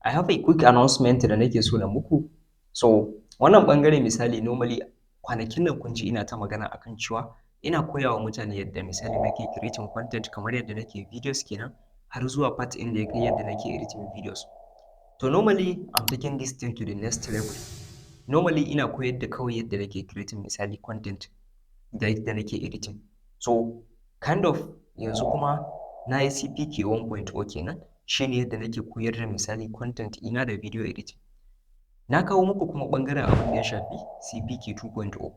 I have a quick announcement da nake so na muku. So, wannan ɓangare misali normally kwanakin nan kun ji ina ta magana akan cewa ina koya wa mutane yadda misali nake creating content kamar yadda nake videos kenan har zuwa part ɗin da ya kai yadda nake editing videos. To normally I'm taking this thing to the next level. Normally ina koyar da kawai yadda nake creating misali content da yadda nake editing. So, kind of yanzu kuma na yi CPK 1.0 kenan. Shi ne yadda nake koyar da misali content ina da video editing. Na kawo muku kuma ɓangaren abin da ya shafi CPK 2.0.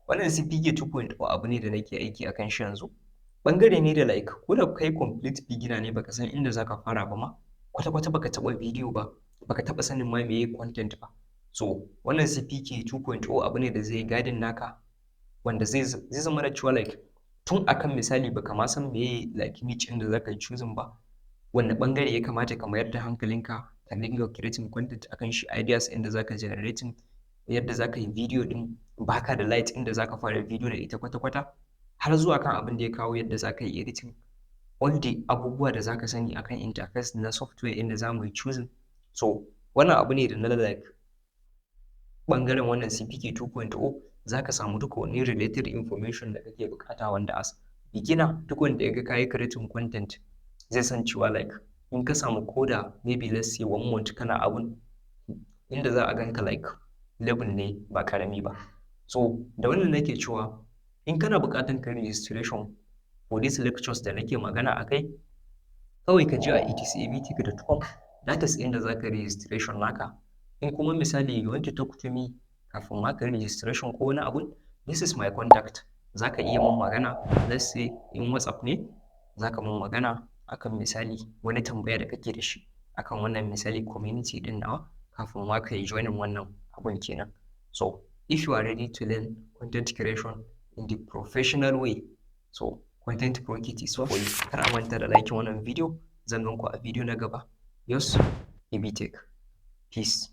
Wannan CPK 2.0 abu ne da nake aiki akan shi yanzu. Ɓangare ne da like ko da kai complete beginner ne baka san inda zaka fara ba ma, kwata-kwata baka taɓa video ba, baka taɓa sanin ma meye content ba. So wannan CPK 2.0 abu ne da zai guiding naka wanda zai zama da cewa like tun akan misali baka ma san meye like niche inda zaka yi choosing ba. Wanne ɓangare ya kamata ka mayar da hankalinka ka dinga creating content akan shi, ideas inda zaka generating, yadda zaka yi video din baka da light inda zaka fara video da ita kwata-kwata, har zuwa kan abin da ya kawo yadda zaka yi editing, all the abubuwa da zaka sani akan interface na software inda zamu yi choosing. So wannan abu ne da na like ɓangaren wannan CPK 2.0 zaka samu duka wani related information da kake bukata wanda as beginner duk wanda ya ga kayi creating content zai san cewa like in ka samu koda maybe let's say 1 month kana abun inda za a ganka like level ne ba karami ba. So da wannan nake cewa in kana buƙatar ka registration for these lectures da nake magana akai, kawai ka je a etsabtech.com, that is inda za ka registration naka. In kuma misali you want to talk to me kafin ma ka registration ko wani abun, this is my contact. Za ka iya mun magana, let's say in WhatsApp ne, za ka mun magana akan misali wani tambaya da kake da shi akan wannan misali community din nawa kafin ma ka yi joinin wannan abun kenan. So if you are ready to learn content creation in the professional way, so Content Pro Kit is for you. Kar a manta da like wannan video, zan ganku a video na gaba. Yours, Abtech. Peace.